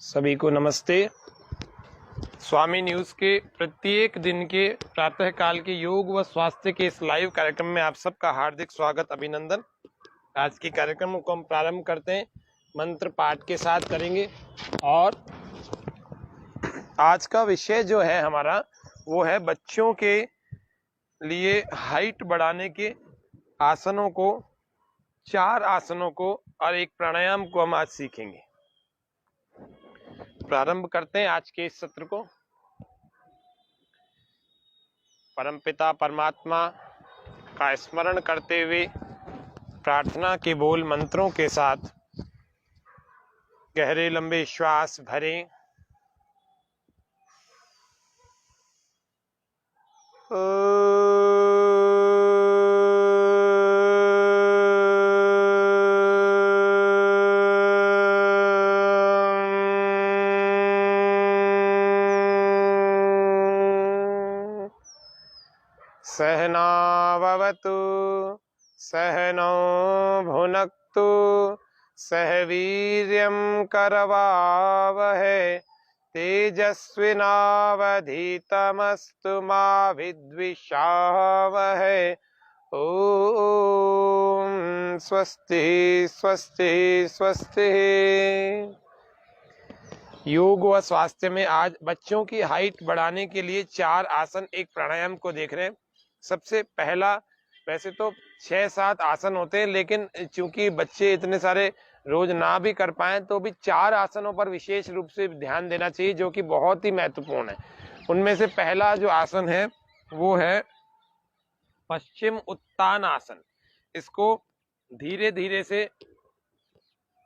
सभी को नमस्ते। स्वामी न्यूज़ के प्रत्येक दिन के प्रातःकाल के योग व स्वास्थ्य के इस लाइव कार्यक्रम में आप सबका हार्दिक स्वागत, अभिनंदन। आज के कार्यक्रम को हम प्रारंभ करते हैं, मंत्र पाठ के साथ करेंगे। और आज का विषय जो है हमारा वो है बच्चों के लिए हाइट बढ़ाने के आसनों को, 4 आसनों को और एक प्राणायाम को हम आज सीखेंगे। प्रारंभ करते हैं आज के इस सत्र को। परमपिता परमात्मा का स्मरण करते हुए प्रार्थना के बोल मंत्रों के साथ गहरे लंबे श्वास भरें। सहनावतु सहनौ भुनक्तु सह वीर्यं करवावहै तेजस्विनावधीतमस्तु मा विद्विषावहै। ओम स्वस्ति स्वस्ति स्वस्ति। योग व स्वास्थ्य में आज बच्चों की हाइट बढ़ाने के लिए 4 आसन, एक प्राणायाम को देख रहे हैं। सबसे पहला, वैसे तो 6-7 आसन होते हैं, लेकिन चूंकि बच्चे इतने सारे रोज ना भी कर पाए तो भी 4 आसनों पर विशेष रूप से ध्यान देना चाहिए, जो कि बहुत ही महत्वपूर्ण है। उनमें से पहला जो आसन है वो है पश्चिम उत्तान आसन। इसको धीरे धीरे से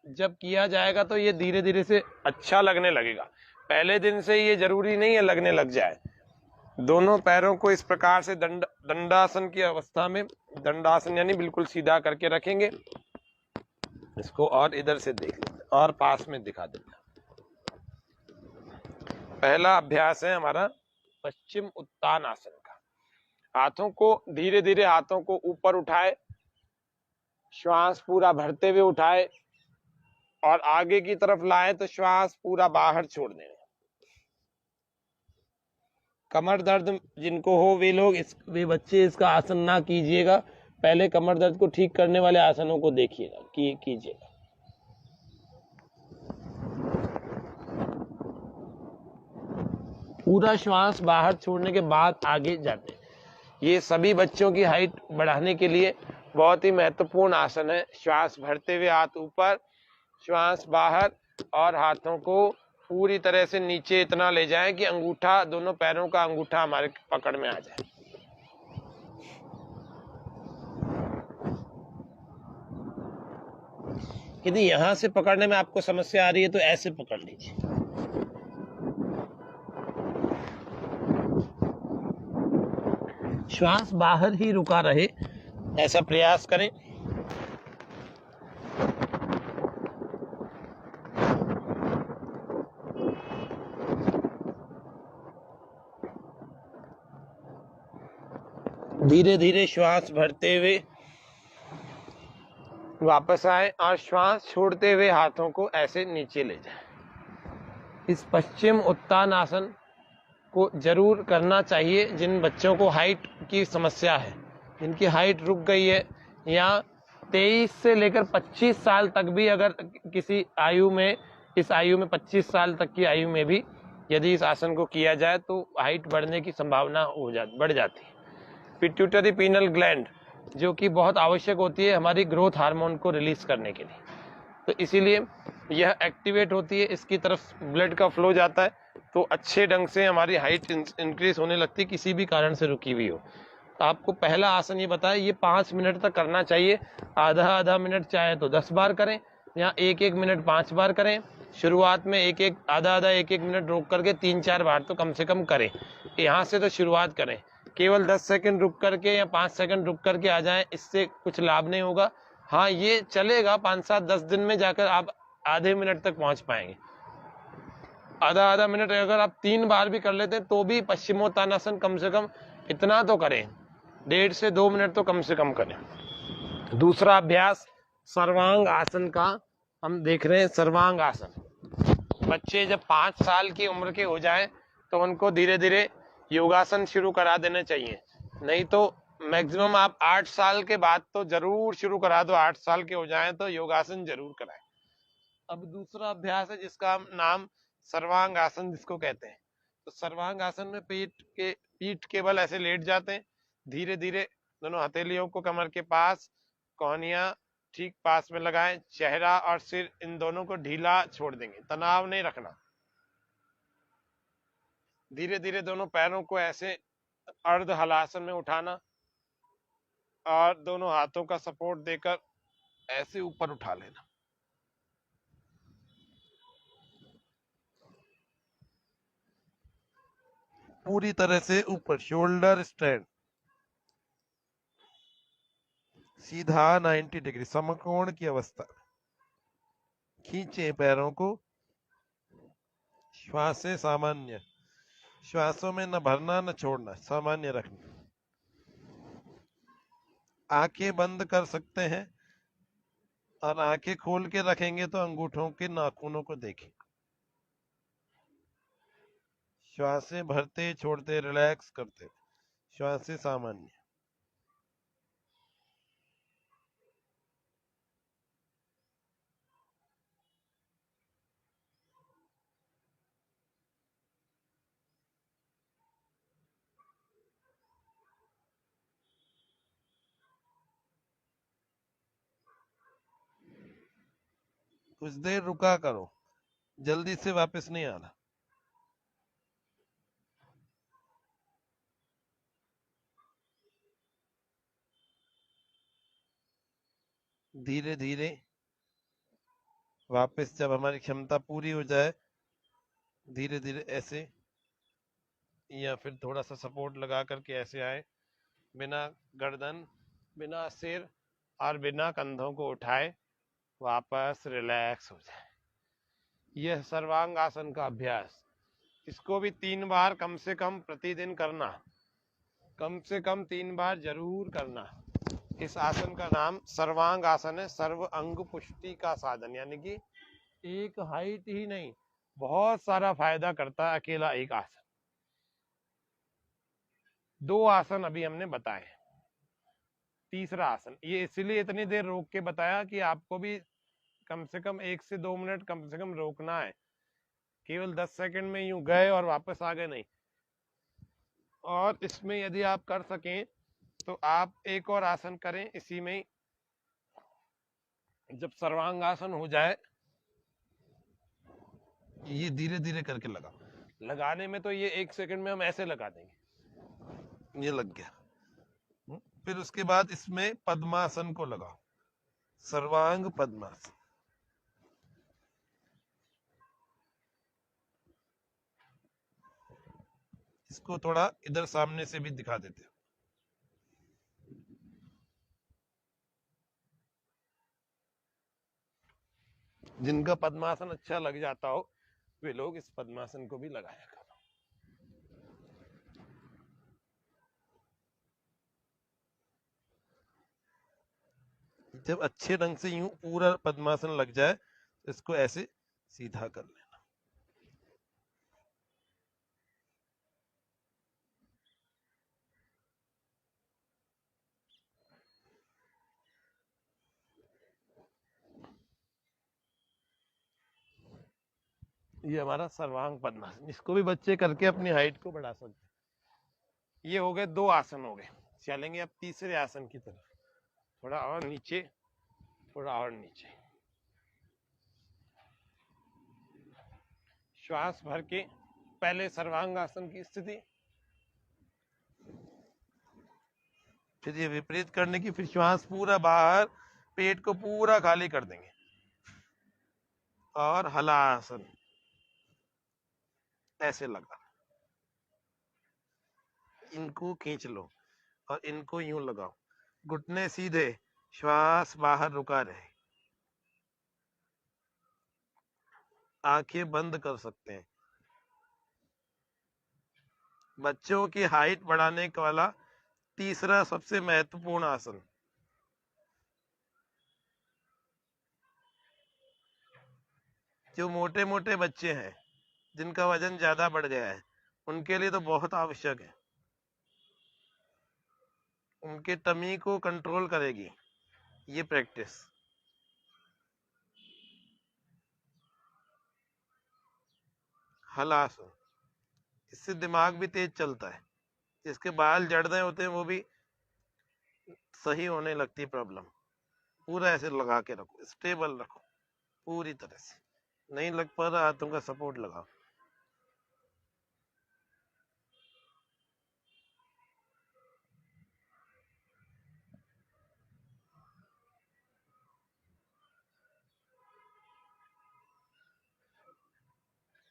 जब किया जाएगा तो ये धीरे धीरे से अच्छा लगने लगेगा। पहले दिन से ये जरूरी नहीं है लगने लग जाए। दोनों पैरों को इस प्रकार से दंडासन की अवस्था में, दंडासन यानी बिल्कुल सीधा करके रखेंगे। इसको और इधर से देख लेते और पास में दिखा देते। पहला अभ्यास है हमारा पश्चिम उत्तान आसन का। हाथों को धीरे धीरे हाथों को ऊपर उठाए, श्वास पूरा भरते हुए उठाए और आगे की तरफ लाए तो श्वास पूरा बाहर छोड़ दें। कमर दर्द जिनको हो वे बच्चे इसका आसन ना कीजिएगा। पहले कमर दर्द को ठीक करने वाले आसनों को देखिएगा, कीजिएगा। पूरा श्वास बाहर छोड़ने के बाद आगे जाते हैं। ये सभी बच्चों की हाइट बढ़ाने के लिए बहुत ही महत्वपूर्ण आसन है। श्वास भरते हुए हाथ ऊपर, श्वास बाहर और हाथों को पूरी तरह से नीचे इतना ले जाएं कि अंगूठा, दोनों पैरों का अंगूठा हमारे पकड़ में आ जाए। यदि यहां से पकड़ने में आपको समस्या आ रही है तो ऐसे पकड़ लीजिए। श्वास बाहर ही रुका रहे, ऐसा प्रयास करें। धीरे धीरे श्वास भरते हुए वापस आए और श्वास छोड़ते हुए हाथों को ऐसे नीचे ले जाएं। इस पश्चिम उत्तान आसन को जरूर करना चाहिए जिन बच्चों को हाइट की समस्या है, जिनकी हाइट रुक गई है, या 23 से लेकर 25 साल तक भी, अगर किसी आयु में, इस आयु में 25 साल तक की आयु में भी यदि इस आसन को किया जाए तो हाइट बढ़ने की संभावना बढ़ जाती है। पिट्यूटरी पीनल ग्लैंड जो कि बहुत आवश्यक होती है हमारी ग्रोथ हार्मोन को रिलीज करने के लिए, तो इसीलिए यह एक्टिवेट होती है, इसकी तरफ ब्लड का फ्लो जाता है तो अच्छे ढंग से हमारी हाइट इंक्रीज होने लगती है, किसी भी कारण से रुकी हुई हो। तो आपको पहला आसन ये बताया, ये 5 मिनट तक करना चाहिए। आधा मिनट चाहे तो 10 बार करें, या 1-1 मिनट 5 बार करें। शुरुआत में आधा 1-1 मिनट रोक करके 3-4 बार तो कम से कम करें। यहाँ से तो शुरुआत करें। केवल 10 सेकंड रुक करके या 5 सेकंड रुक करके आ जाएं, इससे कुछ लाभ नहीं होगा। हाँ, ये चलेगा, 5-7-10 दिन में जाकर आप आधे मिनट तक पहुंच पाएंगे। आधा मिनट अगर आप 3 बार भी कर लेते हैं तो भी पश्चिमोत्तानासन कम से कम इतना तो करें, 1.5 से 2 मिनट तो कम से कम करें। दूसरा अभ्यास सर्वांग आसन का हम देख रहे हैं। सर्वांग आसन बच्चे जब 5 साल की उम्र के हो जाएं तो उनको धीरे धीरे योगासन शुरू करा देने चाहिए। नहीं तो मैक्सिमम आप 8 साल के बाद तो जरूर शुरू करा दो, 8 साल के हो जाएं तो योगासन जरूर कराएं। अब दूसरा अभ्यास है जिसका नाम सर्वांग आसन जिसको कहते हैं। तो सर्वांग आसन में पीठ के बल ऐसे लेट जाते हैं, धीरे धीरे दोनों हथेलियों को कमर के पास, कोहनियां ठीक पास में लगाएं, चेहरा और सिर इन दोनों को ढीला छोड़ देंगे, तनाव नहीं रखना। धीरे धीरे दोनों पैरों को ऐसे अर्ध हलासन में उठाना और दोनों हाथों का सपोर्ट देकर ऐसे ऊपर उठा लेना। पूरी तरह से ऊपर, शोल्डर स्ट्रेंथ सीधा 90 डिग्री समकोण की अवस्था। खींचे पैरों को, श्वास से सामान्य, श्वासों में न भरना न छोड़ना, सामान्य रखना। आंखें बंद कर सकते हैं और आंखें खोल के रखेंगे तो अंगूठों के नाखूनों को देखें। श्वासें भरते छोड़ते रिलैक्स करते, श्वासें सामान्य। कुछ देर रुका करो, जल्दी से वापस नहीं आना। धीरे धीरे वापस जब हमारी क्षमता पूरी हो जाए, धीरे धीरे ऐसे या फिर थोड़ा सा सपोर्ट लगा करके ऐसे आए, बिना गर्दन, बिना सिर और बिना कंधों को उठाए वापस रिलैक्स हो जाए। यह सर्वांग आसन का अभ्यास, इसको भी 3 बार कम से कम प्रतिदिन करना, कम से कम 3 बार जरूर करना। इस आसन का नाम सर्वांग आसन है, सर्व अंग पुष्टि का साधन। यानी कि एक हाइट ही नहीं, बहुत सारा फायदा करता है अकेला एक आसन। 2 आसन अभी हमने बताए। तीसरा आसन, ये इसलिए इतनी देर रोक के बताया कि आपको भी कम से कम 1 से 2 मिनट कम से कम रोकना है। केवल 10 सेकंड में यूं गए और वापस आ गए नहीं। और इसमें यदि आप कर सकें तो आप एक और आसन करें इसी में। जब सर्वांग आसन हो जाए, ये धीरे धीरे करके लगाने में तो ये 1 सेकंड में हम ऐसे लगा देंगे, ये लग गया। फिर उसके बाद इसमें पद्मासन को लगाओ, सर्वांग पद्मासन। इसको थोड़ा इधर सामने से भी दिखा देते हो। जिनका पद्मासन अच्छा लग जाता हो वे लोग इस पद्मासन को भी लगाया करो। जब अच्छे ढंग से यूं पूरा पद्मासन लग जाए, इसको ऐसे सीधा कर लेना। ये हमारा सर्वांग पद्मासन, इसको भी बच्चे करके अपनी हाइट को बढ़ा सकते हैं। ये हो गए 2 आसन हो गए। चलेंगे अब तीसरे आसन की तरफ। थोड़ा और नीचे, थोड़ा और नीचे। श्वास भर के पहले सर्वांग आसन की स्थिति, फिर ये विपरीत करने की, फिर श्वास पूरा बाहर, पेट को पूरा खाली कर देंगे और हलासन ऐसे लगा। इनको खींच लो और इनको यूं लगाओ, घुटने सीधे, श्वास बाहर रुका रहे। आंखें बंद कर सकते हैं। बच्चों की हाइट बढ़ाने वाला तीसरा सबसे महत्वपूर्ण आसन। जो मोटे मोटे बच्चे हैं जिनका वजन ज्यादा बढ़ गया है उनके लिए तो बहुत आवश्यक है, उनके टमी को कंट्रोल करेगी ये प्रैक्टिस। हलासन, इससे दिमाग भी तेज चलता है, जिसके बाल जड़ रहे होते हैं वो भी सही होने लगती है प्रॉब्लम। पूरा ऐसे लगा के रखो, स्टेबल रखो पूरी तरह से, नहीं लग पा रहा हाथों का सपोर्ट लगाओ।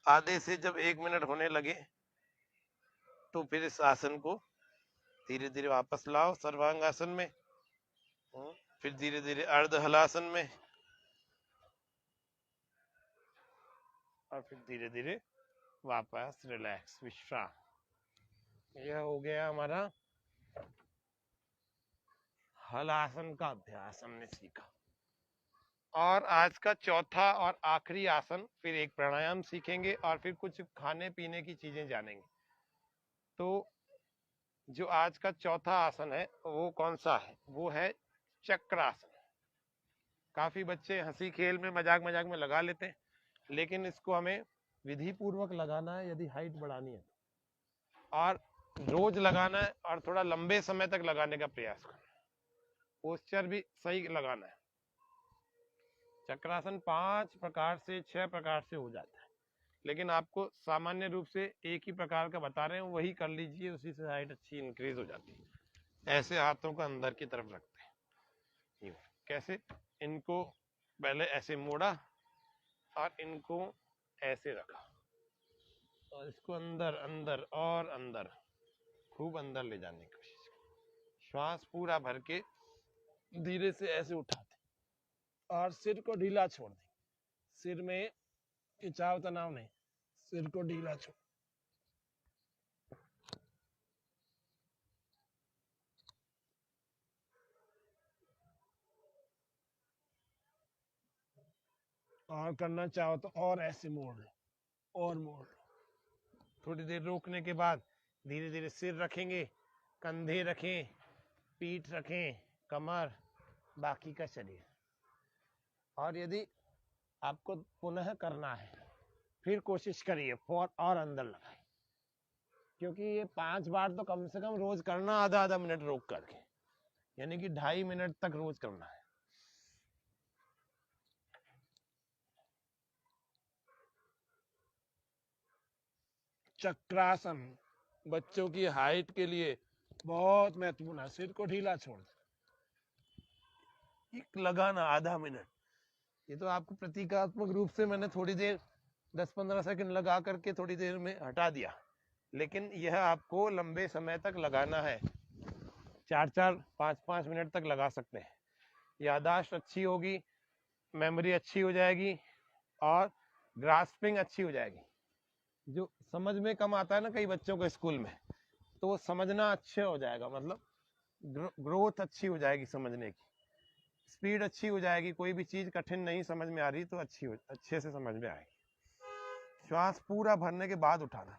आधे से जब 1 मिनट होने लगे तो फिर इस आसन को धीरे धीरे वापस लाओ सर्वांग आसन में। फिर धीरे धीरे अर्ध हलासन में, और फिर धीरे धीरे वापस रिलैक्स विश्राम। यह हो गया हमारा हलासन का अभ्यास हमने सीखा। और आज का चौथा और आखिरी आसन, फिर एक प्राणायाम सीखेंगे और फिर कुछ खाने पीने की चीजें जानेंगे। तो जो आज का चौथा आसन है वो कौन सा है? वो है चक्रासन। काफी बच्चे हंसी खेल में मजाक मजाक में लगा लेते हैं, लेकिन इसको हमें विधि पूर्वक लगाना है यदि हाइट बढ़ानी है, और रोज लगाना है, और थोड़ा लंबे समय तक लगाने का प्रयास करना है, पोस्चर भी सही लगाना है। चक्रासन 5 प्रकार से 6 प्रकार से हो जाता है, लेकिन आपको सामान्य रूप से एक ही प्रकार का बता रहे हैं, वही कर लीजिए, उसी से हाइट अच्छी इंक्रीज हो जाती है। ऐसे हाथों को अंदर की तरफ रखते हैं। कैसे? इनको पहले ऐसे मोड़ा और इनको ऐसे रखा, और इसको अंदर अंदर और अंदर, खूब अंदर ले जाने की कोशिश करें। श्वास पूरा भर के धीरे से ऐसे उठाते और सिर को ढीला छोड़ दें। सिर में खिंचाव तनाव नहीं, सिर को ढीला छोड़। और करना चाहो तो और ऐसे मोड़ लो, और मोड़ लो। थोड़ी देर रोकने के बाद धीरे धीरे सिर रखेंगे, कंधे रखें, पीठ रखें, कमर, बाकी का शरीर। और यदि आपको पुनः करना है फिर कोशिश करिए और अंदर लगाए, क्योंकि ये 5 बार तो कम से कम रोज करना, आधा आधा मिनट रोक करके, यानी कि 2.5 मिनट तक रोज करना है। चक्रासन बच्चों की हाइट के लिए बहुत महत्वपूर्ण है। सिर को ढीला छोड़ एक लगाना आधा मिनट। ये तो आपको प्रतीकात्मक रूप से मैंने थोड़ी देर 10-15 सेकंड लगा करके थोड़ी देर में हटा दिया, लेकिन यह आपको लंबे समय तक लगाना है। 4-4, 5-5 मिनट तक लगा सकते हैं। यादाश्त अच्छी होगी, मेमोरी अच्छी हो जाएगी, और ग्रास्पिंग अच्छी हो जाएगी। जो समझ में कम आता है ना कई बच्चों को स्कूल में, तो वो समझना अच्छा हो जाएगा, मतलब ग्रोथ अच्छी हो जाएगी, समझने की स्पीड अच्छी हो जाएगी। कोई भी चीज कठिन नहीं समझ में आ रही तो अच्छे से समझ में आएगी। श्वास पूरा भरने के बाद उठाना।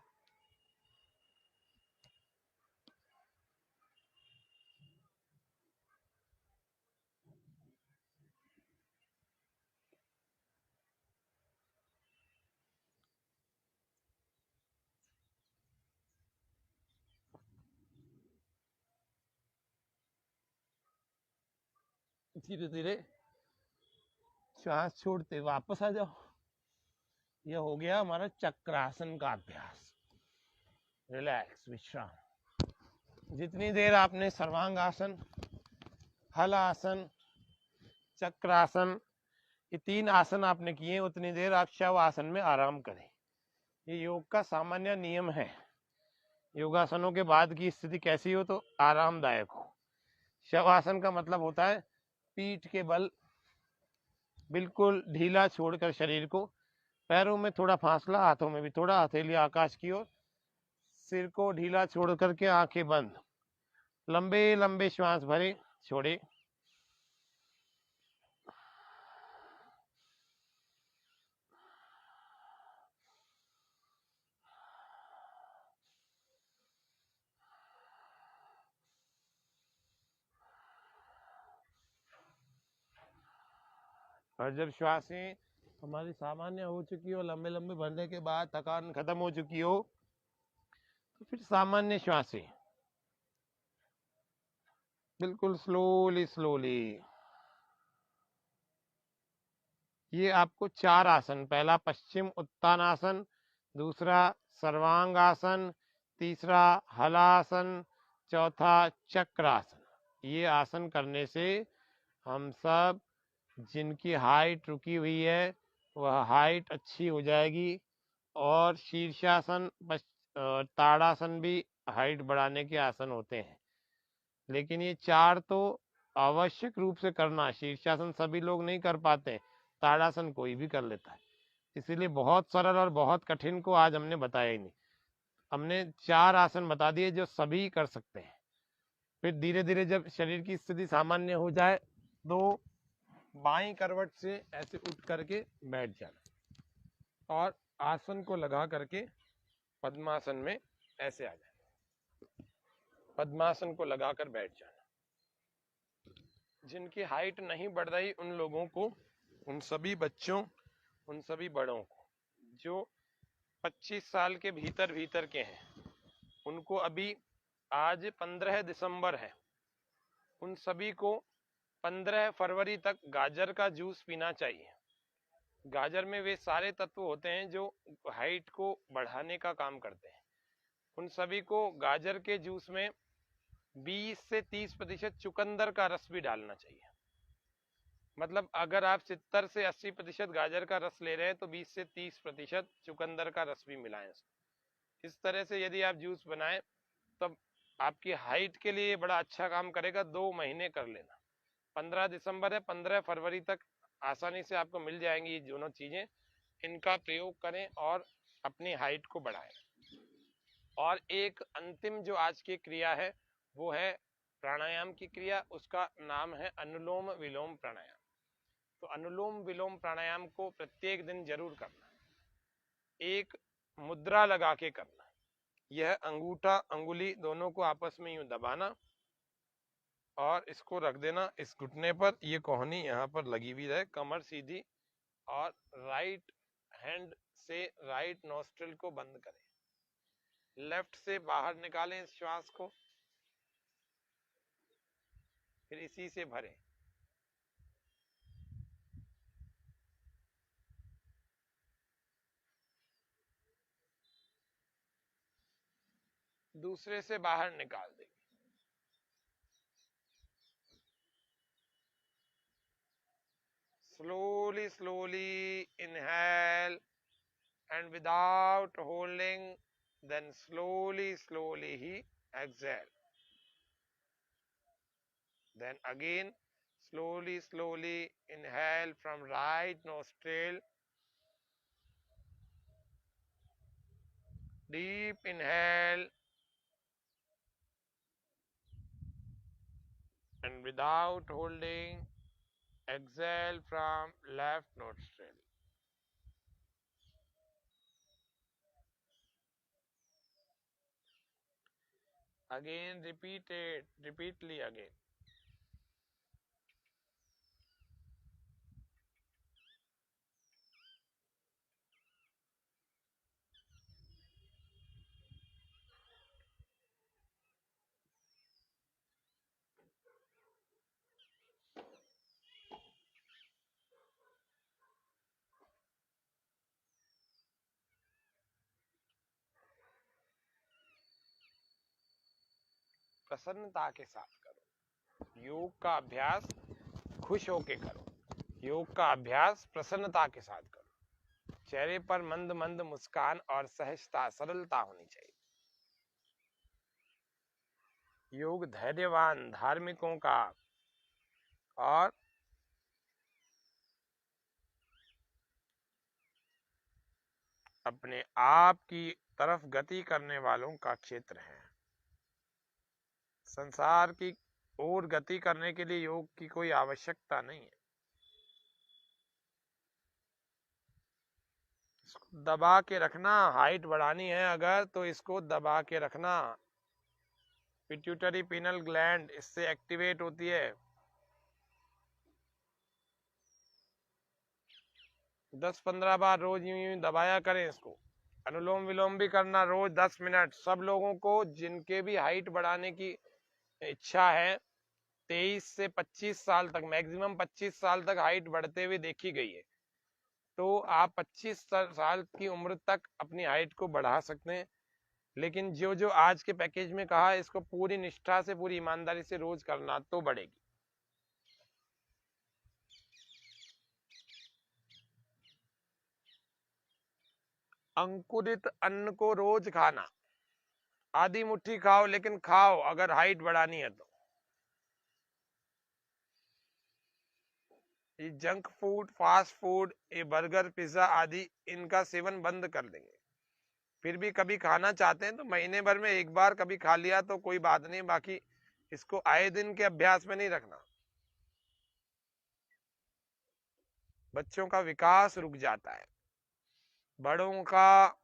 धीरे धीरे श्वास छोड़ते वापस आ जाओ। यह हो गया हमारा चक्रासन का अभ्यास। रिलैक्स, विश्राम। जितनी देर आपने सर्वांग आसन, हल आसन, चक्रासन, ये 3 आसन आपने किए, उतनी देर आप शव आसन में आराम करें। ये योग का सामान्य नियम है। योगासनों के बाद की स्थिति कैसी हो तो आरामदायक हो। शव आसन का मतलब होता है पीठ के बल बिल्कुल ढीला छोड़कर शरीर को, पैरों में थोड़ा फासला, हाथों में भी थोड़ा, हथेली आकाश की ओर, सिर को ढीला छोड़ करके आंखें बंद, लंबे लंबे श्वास भरे, छोड़े। और जब श्वासें हमारी सामान्य हो चुकी हो, लंबे लंबे भरने के बाद थकान खत्म हो चुकी हो, तो फिर सामान्य श्वासें बिल्कुल स्लोली स्लोली। ये आपको 4 आसन, पहला पश्चिम उत्तानासन, दूसरा सर्वांगासन, तीसरा हलासन, चौथा चक्रासन। ये आसन करने से हम सब जिनकी हाइट रुकी हुई है वह हाइट अच्छी हो जाएगी। और शीर्षासन ताड़ासन भी हाइट बढ़ाने के आसन होते हैं, लेकिन ये 4 तो आवश्यक रूप से करना। शीर्षासन सभी लोग नहीं कर पाते, ताड़ासन कोई भी कर लेता है। इसीलिए बहुत सरल और बहुत कठिन को आज हमने बताया ही नहीं। हमने 4 आसन बता दिए जो सभी कर सकते हैं। फिर धीरे धीरे जब शरीर की स्थिति सामान्य हो जाए तो बाईं करवट से ऐसे उठ करके बैठ जाना और आसन को लगा करके पद्मासन में ऐसे आ जाना। पद्मासन को लगाकर बैठ जाना। जिनकी हाइट नहीं बढ़ रही उन लोगों को, उन सभी बच्चों, उन सभी बड़ों को जो 25 साल के भीतर भीतर के हैं, उनको अभी आज 15 दिसंबर है, उन सभी को 15 फरवरी तक गाजर का जूस पीना चाहिए। गाजर में वे सारे तत्व होते हैं जो हाइट को बढ़ाने का काम करते हैं। उन सभी को गाजर के जूस में 20 से 30% चुकंदर का रस भी डालना चाहिए। मतलब अगर आप 70 से 80% गाजर का रस ले रहे हैं तो 20 से 30% चुकंदर का रस भी मिलाएं। इस तरह से यदि आप जूस बनाएं तब आपकी हाइट के लिए बड़ा अच्छा काम करेगा। 2 महीने कर लेना। 15 दिसंबर है, 15 फरवरी तक आसानी से आपको मिल जाएंगी ये दोनों चीजें। इनका प्रयोग करें और अपनी हाइट को बढ़ाएं। और एक अंतिम जो आज की क्रिया है वो है प्राणायाम की क्रिया। उसका नाम है अनुलोम विलोम प्राणायाम। तो अनुलोम विलोम प्राणायाम को प्रत्येक दिन जरूर करना। एक मुद्रा लगा के करना। यह अंगूठा अंगुली दोनों को आपस में यूं दबाना और इसको रख देना इस घुटने पर। ये कोहनी यहाँ पर लगी हुई रहे, कमर सीधी, और राइट हैंड से राइट नोस्ट्रिल को बंद करें। लेफ्ट से बाहर निकालें इस श्वास को, फिर इसी से भरें। दूसरे से बाहर निकाल दें। Slowly, slowly inhale and without holding, then slowly, slowly he exhale. Then again, slowly, slowly inhale from right nostril. Deep inhale and without holding, exhale from left nostril. Again repeat it, repeatedly again. प्रसन्नता के साथ करो। योग का अभ्यास खुश होके करो। योग का अभ्यास प्रसन्नता के साथ करो। चेहरे पर मंद मंद मुस्कान और सहजता, सरलता होनी चाहिए। योग धैर्यवान धार्मिकों का और अपने आप की तरफ गति करने वालों का क्षेत्र है। संसार की ओर गति करने के लिए योग की कोई आवश्यकता नहीं है। इसको दबा के रखना। हाइट बढ़ानी है अगर तो इसको दबा के रखना। पिट्यूटरी पिनल ग्लैंड इससे एक्टिवेट होती है। 10-15 बार रोज यूं यूं दबाया करें इसको। अनुलोम विलोम भी करना रोज 10 मिनट। सब लोगों को जिनके भी हाइट बढ़ाने की इच्छा है 23 से 25 साल तक, मैक्सिमम 25 साल तक हाइट बढ़ते हुए देखी गई है। तो आप 25 साल की उम्र तक अपनी हाइट को बढ़ा सकते हैं। लेकिन जो जो आज के पैकेज में कहा, इसको पूरी निष्ठा से, पूरी ईमानदारी से रोज करना तो बढ़ेगी। अंकुरित अन्न को रोज खाना, आधी मुट्ठी खाओ लेकिन खाओ अगर हाइट बढ़ानी है तो। ये जंक फूड, फास्ट फूड, ये बर्गर, पिज्जा आदि, इनका सेवन बंद कर देंगे। फिर भी कभी खाना चाहते हैं तो महीने भर में एक बार कभी खा लिया तो कोई बात नहीं, बाकी इसको आए दिन के अभ्यास में नहीं रखना। बच्चों का विकास रुक जाता है, बड़ों का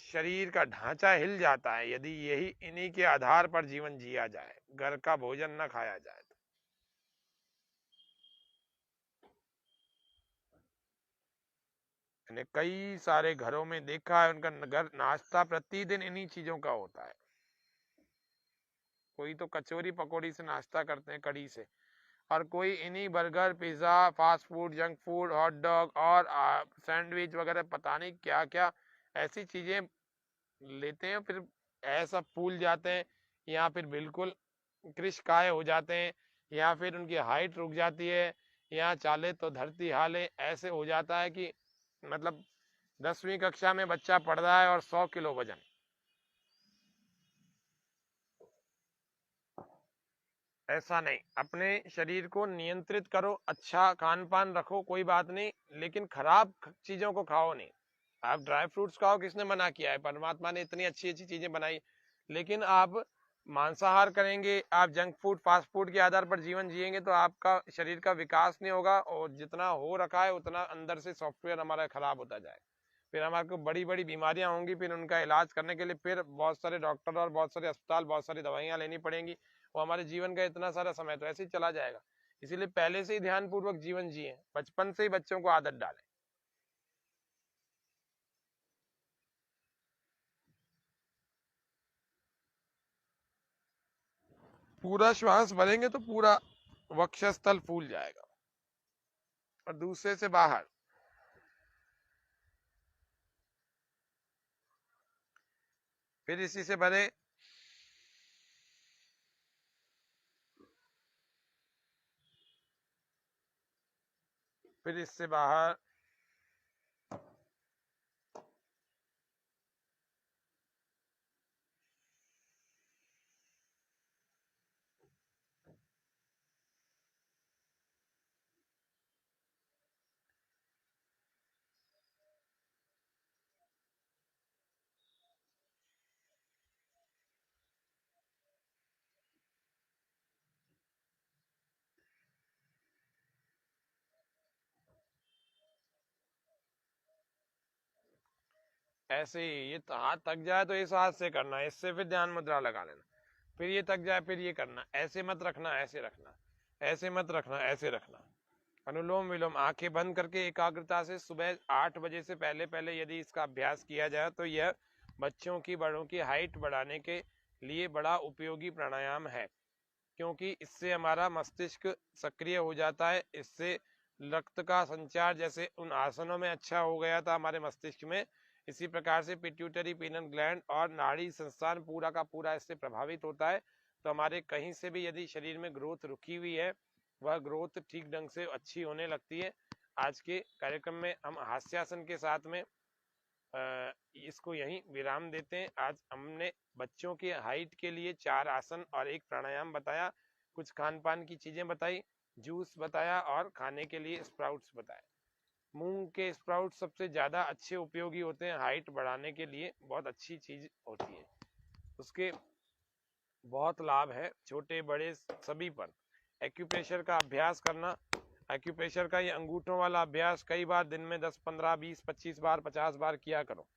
शरीर का ढांचा हिल जाता है यदि यही इन्हीं के आधार पर जीवन जिया जाए, घर का भोजन न खाया जाए तो। मैंने कई सारे घरों में देखा है, उनका घर नाश्ता प्रतिदिन इन्हीं चीजों का होता है। कोई तो कचौरी पकौड़ी से नाश्ता करते हैं, कड़ी से, और कोई इन्हीं burger, pizza, fast food, junk food, hot dog और सैंडविच वगैरह, पता नहीं क्या क्या ऐसी चीजें लेते हैं। फिर ऐसा फूल जाते हैं, या फिर बिल्कुल कृशकाय हो जाते हैं, या फिर उनकी हाइट रुक जाती है, या चाले तो धरती हाले ऐसे हो जाता है कि मतलब 10वीं कक्षा में बच्चा पढ़ रहा है और 100 किलो वजन। ऐसा नहीं, अपने शरीर को नियंत्रित करो, अच्छा खान पान रखो, कोई बात नहीं, लेकिन खराब चीजों को खाओ नहीं। आप ड्राई फ्रूट्स खाओ, किसने मना किया है? परमात्मा ने इतनी अच्छी अच्छी चीजें बनाई। लेकिन आप मांसाहार करेंगे, आप जंक फूड, फास्ट फूड के आधार पर जीवन जिएंगे तो आपका शरीर का विकास नहीं होगा, और जितना हो रखा है उतना अंदर से सॉफ्टवेयर हमारा खराब होता जाए। फिर हमारे को बड़ी बड़ी बीमारियां होंगी, फिर उनका इलाज करने के लिए फिर बहुत सारे डॉक्टर और बहुत सारे अस्पताल, बहुत सारी दवाइयां लेनी पड़ेंगी। वो हमारे जीवन का इतना सारा समय तो ऐसे ही चला जाएगा। इसीलिए पहले से ही ध्यान पूर्वक जीवन जिए, बचपन से ही बच्चों को आदत डालें। पूरा श्वास भरेंगे तो पूरा वक्षस्थल फूल जाएगा। और दूसरे से बाहर, फिर इसी से भरे, फिर इससे बाहर, ऐसे ही। ये हाथ थक जाए तो इस हाथ से करना, इससे फिर ध्यान मुद्रा लगा लेना। फिर ये थक जाए फिर ये करना, ऐसे मत रखना, ऐसे रखना, ऐसे मत रखना, ऐसे रखना। अनुलोम विलोम आंखें बंद करके एकाग्रता से सुबह 8 बजे से पहले पहले यदि इसका अभ्यास किया जाए तो यह बच्चों की, बड़ों की हाइट बढ़ाने के लिए बड़ा उपयोगी प्राणायाम है। क्योंकि इससे हमारा मस्तिष्क सक्रिय हो जाता है, इससे रक्त का संचार जैसे उन आसनों में अच्छा हो गया था हमारे मस्तिष्क में, इसी प्रकार से पिट्यूटरी, पीनल ग्लैंड और नाड़ी संस्थान पूरा का पूरा इससे प्रभावित होता है। तो हमारे कहीं से भी यदि शरीर में ग्रोथ रुकी हुई है, वह ग्रोथ ठीक ढंग से अच्छी होने लगती है। आज के कार्यक्रम में हम हास्यासन के साथ में इसको यहीं विराम देते हैं। आज हमने बच्चों के हाइट के लिए 4 आसन और एक प्राणायाम बताया, कुछ खान पान की चीजें बताई, जूस बताया और खाने के लिए स्प्राउट्स बताए। मूंग के स्प्राउट सबसे ज्यादा अच्छे उपयोगी होते हैं, हाइट बढ़ाने के लिए बहुत अच्छी चीज होती है, उसके बहुत लाभ है छोटे बड़े सभी पर। एक्यूप्रेशर का अभ्यास करना, एक्यूप्रेशर का ये अंगूठों वाला अभ्यास कई बार दिन में 10, 15, 20, 25 बार, 50 बार किया करो।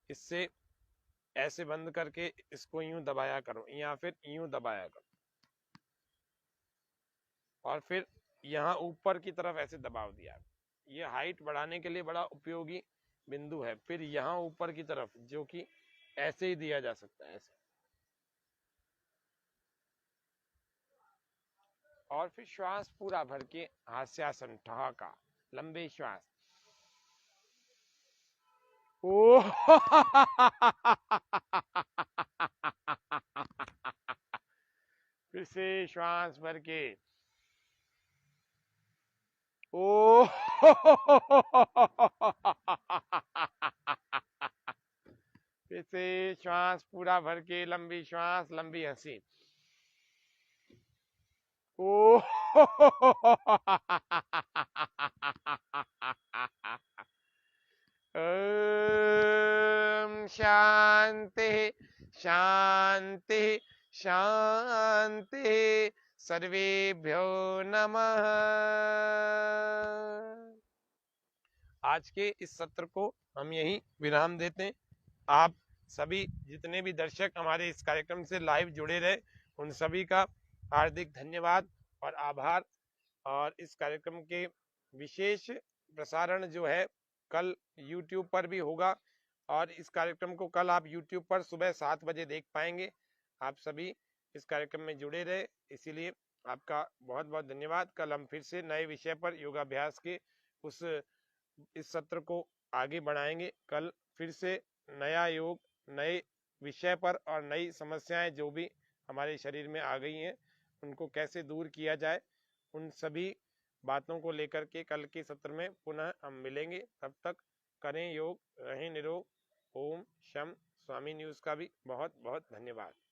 इससे ऐसे बंद करके इसको यूं दबाया करो, या फिर यूं दबाया करो, और फिर यहाँ ऊपर की तरफ ऐसे दबाव दिया। ये हाइट बढ़ाने के लिए बड़ा उपयोगी बिंदु है। फिर यहाँ ऊपर की तरफ जो कि ऐसे ही दिया जा सकता है, ऐसे। और फिर श्वास पूरा भर के हास्यासन ठहाका, लंबे श्वास। ओ फिर से श्वास भर के ओ फिर से श्वास पूरा भर के लंबी श्वास, लंबी हंसी। ओ ओम शांति शांति शांति। सर्वेभ्यो नमः। आज के इस सत्र को हम यहीं विराम देते हैं। आप सभी जितने भी दर्शक हमारे इस कार्यक्रम से लाइव जुड़े रहे, उन सभी का हार्दिक धन्यवाद और आभार। और इस कार्यक्रम के विशेष प्रसारण जो है कल YouTube पर भी होगा, और इस कार्यक्रम को कल आप YouTube पर सुबह 7 बजे देख पाएंगे। आप सभी इस कार्यक्रम में जुड़े रहे, इसीलिए आपका बहुत बहुत धन्यवाद। कल हम फिर से नए विषय पर योगाभ्यास के इस सत्र को आगे बढ़ाएंगे। कल फिर से नया योग, नए विषय पर और नई समस्याएं जो भी हमारे शरीर में आ गई हैं उनको कैसे दूर किया जाए, उन सभी बातों को लेकर के कल के सत्र में पुनः हम मिलेंगे। तब तक करें योग, रहें निरोग। ओम शम। स्वामी न्यूज़ का भी बहुत बहुत धन्यवाद।